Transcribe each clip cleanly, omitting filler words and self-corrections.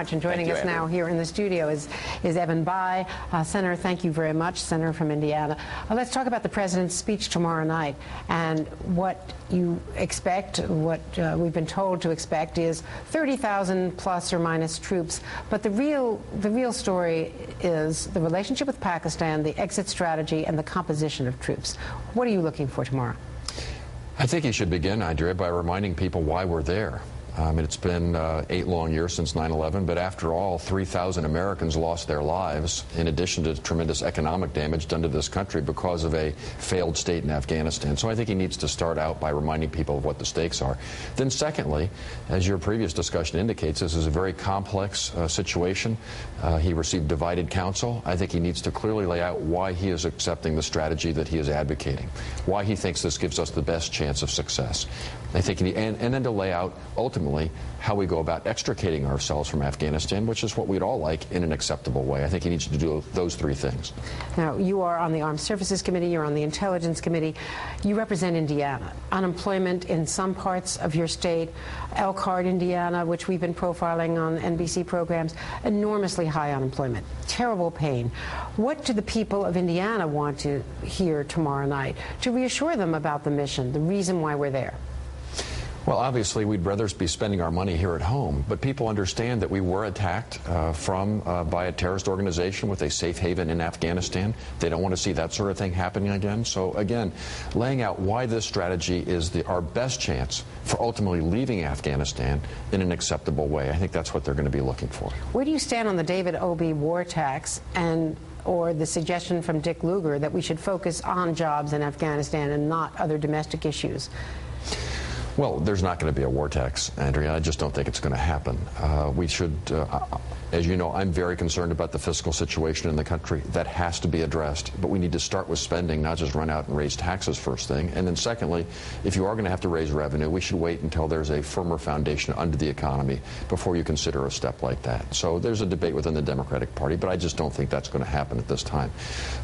And joining us now here in the studio is Evan Bayh. Senator, thank you very much, Senator from Indiana. Let's talk about the President's speech tomorrow night and what you expect. What we've been told to expect is 30,000 plus or minus troops. But the real story is the relationship with Pakistan, the exit strategy, and the composition of troops. What are you looking for tomorrow? I think he should begin, Andrea, by reminding people why we're there. It's been 8 long years since 9/11, but after all, 3,000 Americans lost their lives, in addition to tremendous economic damage done to this country because of a failed state in Afghanistan. So I think he needs to start out by reminding people of what the stakes are. Then secondly, as your previous discussion indicates, this is a very complex situation. He received divided counsel. I think he needs to clearly lay out why he is accepting the strategy that he is advocating, why he thinks this gives us the best chance of success. I think and then to lay out ultimately how we go about extricating ourselves from Afghanistan, which is what we'd all like, in an acceptable way. I think he needs to do those 3 things. Now, you are on the Armed Services Committee, you're on the Intelligence Committee. You represent Indiana. Unemployment in some parts of your state, Elkhart, Indiana, which we've been profiling on NBC programs, enormously high unemployment, terrible pain. What do the people of Indiana want to hear tomorrow night to reassure them about the mission, the reason why we're there? Well, obviously, we'd rather be spending our money here at home, but people understand that we were attacked by a terrorist organization with a safe haven in Afghanistan. They don't want to see that sort of thing happening again. So, again, laying out why this strategy is our best chance for ultimately leaving Afghanistan in an acceptable way. I think that's what they're going to be looking for. Where do you stand on the David Obey war tax or the suggestion from Dick Lugar that we should focus on jobs in Afghanistan and not other domestic issues? Well, there's not going to be a war tax, Andrea. I just don't think it's going to happen. We should, as you know, I'm very concerned about the fiscal situation in the country. That has to be addressed. But we need to start with spending, not just run out and raise taxes first thing. And then secondly, if you are going to have to raise revenue, we should wait until there's a firmer foundation under the economy before you consider a step like that. So there's a debate within the Democratic Party, but I just don't think that's going to happen at this time.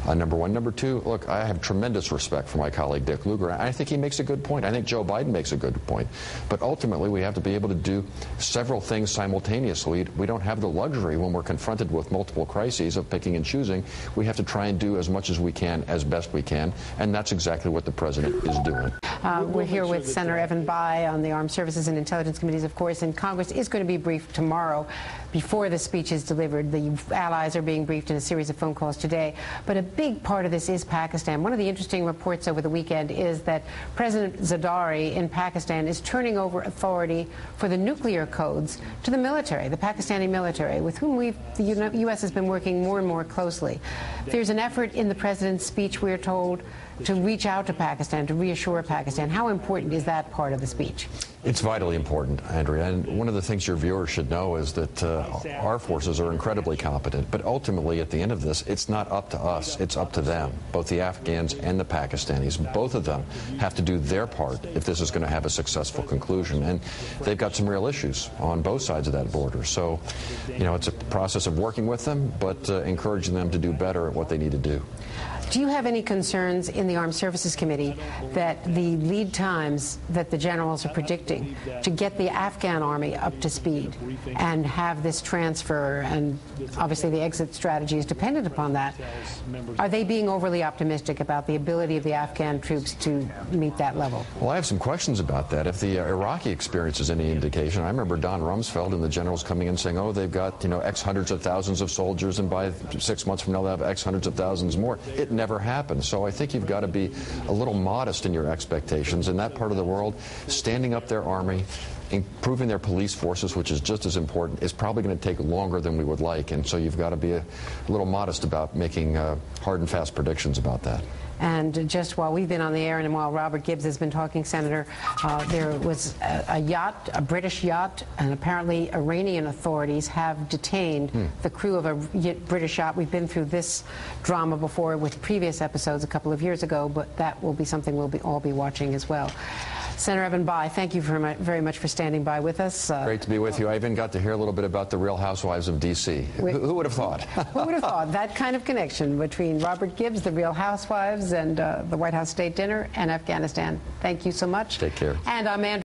Number one. Number two, look, I have tremendous respect for my colleague Dick Lugar. I think he makes a good point. I think Joe Biden makes a good point. But ultimately, we have to be able to do several things simultaneously. We don't have the luxury when we're confronted with multiple crises of picking and choosing. We have to try and do as much as we can, as best we can, and that's exactly what the President is doing. We're here with Senator Evan Bayh on the Armed Services and Intelligence Committees, of course, and Congress is going to be briefed tomorrow before the speech is delivered. The allies are being briefed in a series of phone calls today. But a big part of this is Pakistan. One of the interesting reports over the weekend is that President Zardari in Pakistan is turning over authority for the nuclear codes to the military, the Pakistani military, with whom the U.S. has been working more and more closely. There's an effort in the President's speech, we're told, to reach out to Pakistan, to reassure Pakistan. How important is that part of the speech? It's vitally important, Andrea. And one of the things your viewers should know is that our forces are incredibly competent. But ultimately, at the end of this, it's not up to us. It's up to them, both the Afghans and the Pakistanis. Both of them have to do their part if this is going to have a successful conclusion. And they've got some real issues on both sides of that border. So, you know, it's a process of working with them, but encouraging them to do better at what they need to do. Do you have any concerns in the Armed Services Committee that the lead times that the generals are predicting to get the Afghan army up to speed and have this transfer, and obviously the exit strategy is dependent upon that, are they being overly optimistic about the ability of the Afghan troops to meet that level? Well, I have some questions about that. If the Iraqi experience is any indication, I remember Don Rumsfeld and the generals coming in saying, oh, they've got, you know, X hundreds of thousands of soldiers, and by 6 months from now they'll have X hundreds of thousands more. It never happened. So I think you've got to be a little modest in your expectations. In that part of the world, standing up their army, improving their police forces, which is just as important, is probably going to take longer than we would like. And so you've got to be a little modest about making hard and fast predictions about that. And just while we've been on the air and while Robert Gibbs has been talking, Senator, there was a yacht, a British yacht, and apparently Iranian authorities have detained the crew of a British yacht. We've been through this drama before with previous episodes a couple of years ago, but that will be something we'll all be watching as well. Senator Evan Bayh, thank you very much for standing by with us. Great to be with you. I even got to hear a little bit about the Real Housewives of D.C. Who would have thought? Who would have thought? That kind of connection between Robert Gibbs, the Real Housewives, and the White House State Dinner, and Afghanistan. Thank you so much. Take care. And I'm Andrea.